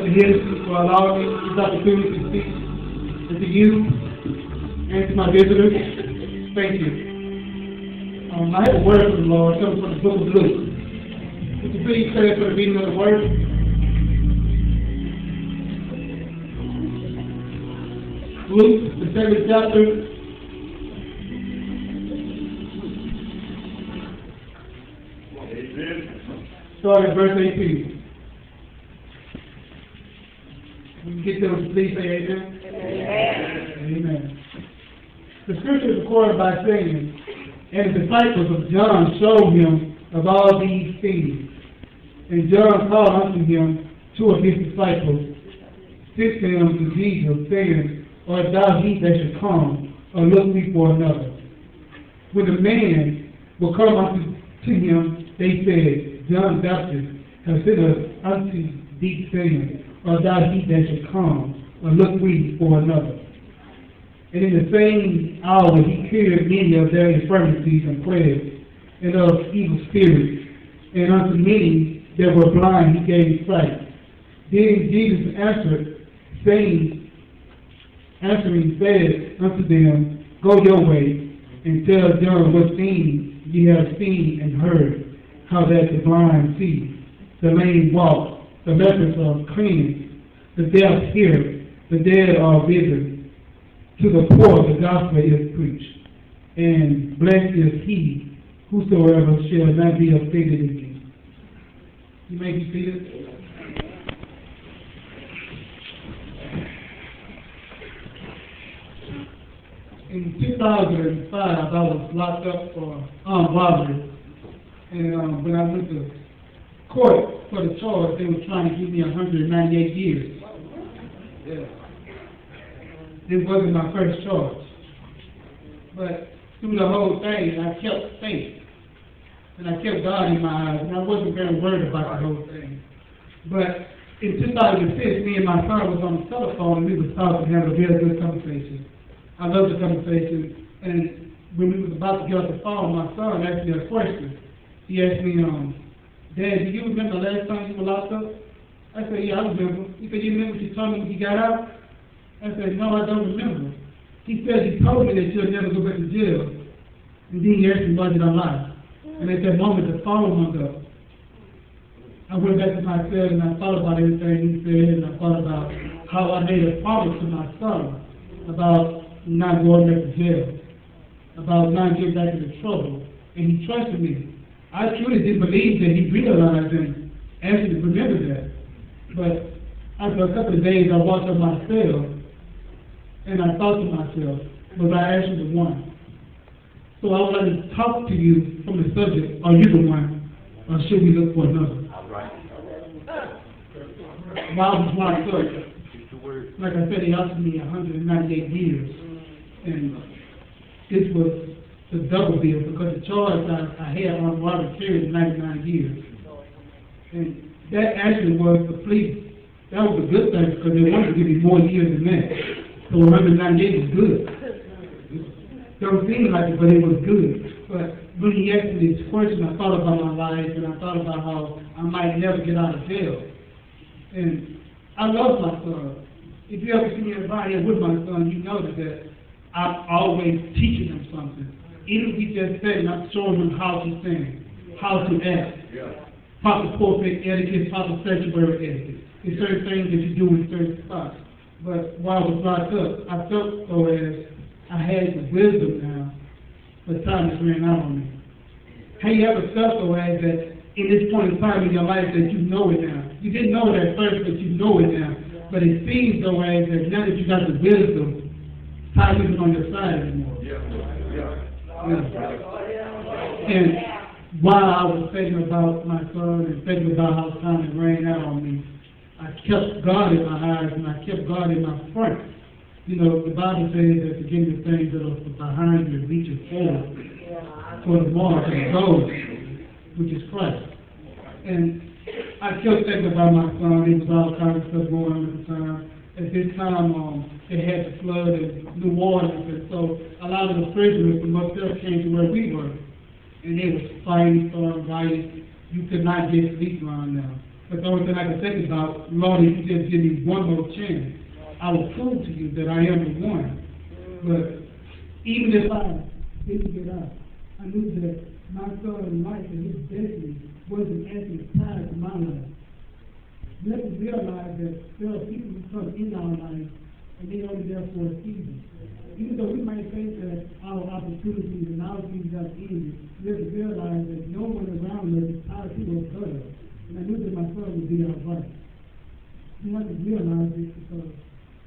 Brother Henderson, for allowing me this opportunity to speak. And to you and to my visitors, thank you. I have a word from the Lord coming from the book of Luke. Would you please stand for the reading of the word? Luke, the 7th chapter. Starting at verse 18. We can get those, please say amen. Amen. Amen. The scripture is recorded by saying, and the disciples of John showed him of all these things. And John called unto him 2 of his disciples, sent them to Jesus, saying, Art thou he that should come, or look we for another? When the man will come unto him, they said, John the Baptist has sent us unto thee, saying, Art thou he that should come, or look we for another? And in the same hour he cured many of their infirmities and plagues, and of evil spirits, and unto many that were blind he gave sight. Then Jesus answering said unto them, Go your way, and tell John what things ye have seen and heard, how that the blind see, the lame walk, the lepers are cleansed, the deaf hear, the dead are risen, to the poor the gospel is preached. And blessed is he whosoever shall not be offended in me. You may be seated. In 2005, I was locked up for armed robbery. And when I went to court for the charge, they were trying to give me 198 years. Yeah. This wasn't my first charge. But through the whole thing, I kept faith. And I kept God in my eyes. And I wasn't very worried about the whole thing. But in 2006, me and my son was on the telephone, and we was talking and having a very good conversation. I loved the conversation. And when we was about to get off the phone, my son asked me a question. He asked me, Dad, do you remember the last time you were locked up? I said, yeah, I remember. He said, you remember what you told me when you got out? I said, no, I don't remember. He said, you told me that you'll never go back to jail. And then he asked me, why did I lie? And at that moment, the phone hung up. I went back to my cell and I thought about everything he said, and I thought about how I made a promise to my son about not going back to jail, about not getting back into trouble. And he trusted me. I truly did believe that he realized and actually remembered that. But after a couple of days, I walked up my cell and I thought to myself, was I actually the one? So I would like to talk to you from the subject, are you the one, or should we look for another? While I was locked up, like I said, he offered me 198 years. And this was the double bill because the charge I had on Robert carried 99 years. And that actually was the plea. That was a good thing because they wanted to give me more years than that. So 198 was good. It don't seem like it, but it was good. But when he asked me this question, I thought about my life and I thought about how I might never get out of jail. And I love my son. If you ever see me everybody with my son, you know that I'm always teaching him something. Even if he just said, and I'm showing him how to sing, how to act, proper pulpit etiquette, proper sanctuary etiquette. There's certain things that you do in certain spots. But while I was locked up, I felt so as I had the wisdom now, but time has ran out on me. Have you ever felt so as that in this point in time in your life that you know it now? You didn't know it at first, but you know it now. But it seems so as that now that you got the wisdom, time isn't on your side anymore. And while I was thinking about my son and thinking about how time had ran out on me, I kept God in my eyes and I kept God in my front. You know, the Bible says that to give the things that are behind you and reach it forward for the mark and goal, which is Christ. And I kept thinking about my son. There was all kinds of stuff going on at the time. At this time, they had the flood in New Orleans, and so a lot of the prisoners from up there came to where we were. And they was fighting, throwing riots. You could not get sleep around now. But the only thing I can think about, Lord, if you just give me one more chance, I will prove to you that I am the one. But even if I didn't get out, I knew that my son's life and his destiny wasn't actually tied to my life. We have to realize that there are people who come in our life and they only there for a season. Even though we might think that our opportunities and our things have ended, we have to realize that no one around us is tied to us better. And I knew that my son would be all right. We have to realize this because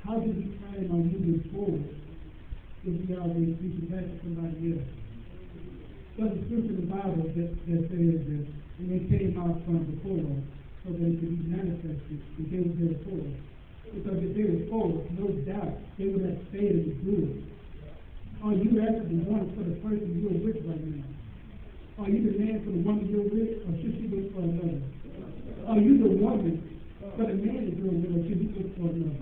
how do we plan on moving forward if we always reaching back to somebody else? There's a scripture in the Bible that says that when they came out from before us, so that it could be manifested, that they were there for us. Because if they were for us, no doubt, they would have stayed and good. Are you actually the one for the person you're with right now? Are you the man for the woman you're with, or should she look for another? Are you the woman for the man that you're with, or should he look for another?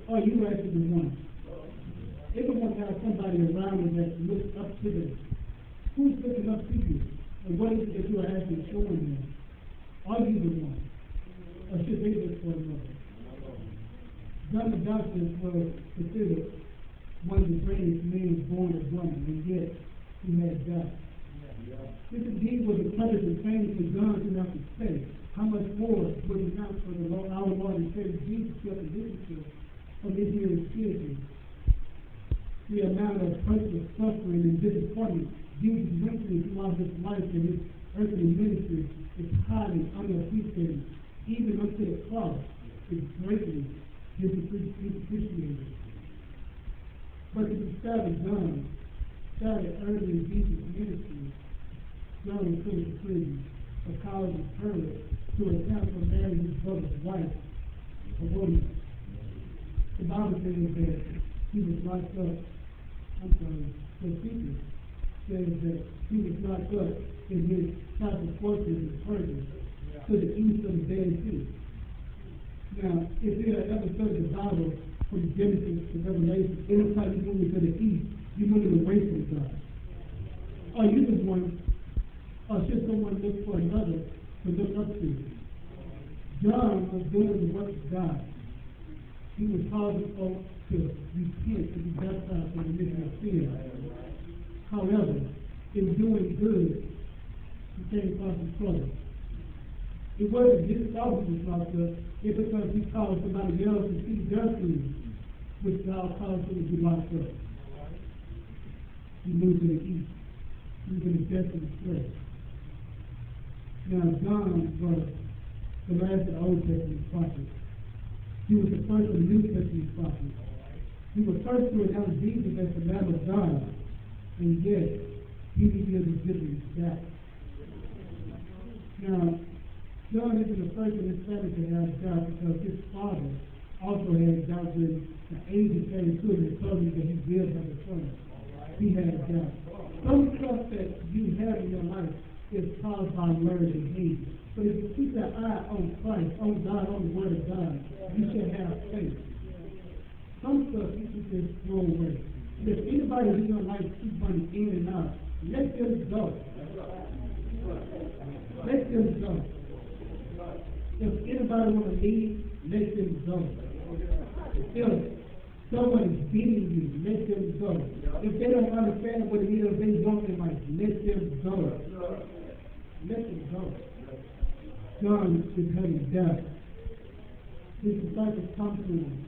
Are you actually the one? Everyone has somebody around them that looks up to them. Who's looking up to you? And what is it that you are actually showing them? Are you the one? Or should they look for another? John the Baptist was considered one of the greatest men born of woman, and yet he had died. This indeed was a purpose and training for John to have to say. How much more would it not for the Lord, our Lord and Savior Jesus felt the difference of this year experience? The amount of personal suffering and disappointment Jesus went through throughout his life and his earthly ministry is highly underappreciated. Even unto the cross is greatly disappreciated. But to be started early in Jesus' ministry, John was put into prison for cause of courage to account for marrying his brother's wife, a woman. The Bible says that he was locked up, the secret says that he was locked up in his type of fortress in Persia to the east of the Dead Sea. Now, if you have ever studied the Bible from Genesis to Revelation, anytime you move to the east, you move away from God. Are you the one, or should someone look for another to look up to? John was doing the work of God. He was calling folks to repent and be baptized in the remission of sin. However, in doing good, he came across some trouble. It wasn't his fault he was locked up. It's because he called somebody else to see their sin, which God caused him to be locked up. He moved to the east. He was in a desolate place. Now, John was the last of the Old Testament prophets. He was the first of the New Testament prophets. He was first to announce Jesus as the Lamb of God, and yet he revealed his goodness back. Now, John isn't the first in his family to have doubt because his father also had doubt when the angel came to him and told him that he will have a son. He had doubt. Some stuff that you have in your life is caused by learned behavior. But if you keep your eye on Christ, on God, on the Word of God, you should have faith. Some stuff you should just throw away. If anybody in your life keep running in and out, let them go. Let them go. If anybody want to leave, let them go. If someone is beating you, let them go. If they don't understand what it is they want in life, let them go. Let them go. John is having doubt. His disciples come to him.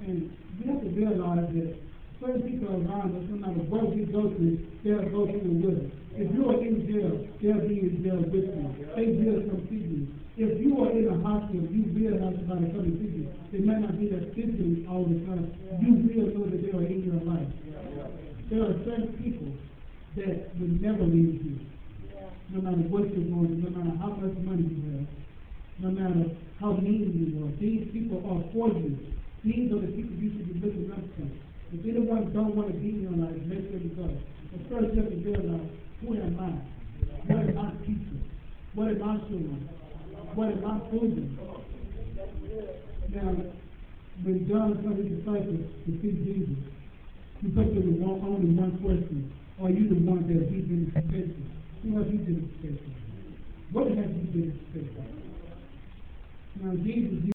And we have to realize that certain people around us, no matter what we go through, they'll go through with us. If you are in jail, they'll be in jail with you. They will come see you. If you are in a hospital, you will have somebody come and see you. They might not be there physically all the time. You will know that they are in your life. There are certain people that will never leave you. No matter what you're going, no matter how much money you have, no matter how mean you are, these people are for you. These are the people you should be looking up to. If anyone don't want to be in your life, let them go. But first you have to realize, who am I? What am I teaching? What am I showing? What am I proving? Now, when John told his disciples to see Jesus, he put them only one question. Are you the one that he's been expecting? Who have you been expecting? What have you been expecting? Now, Jesus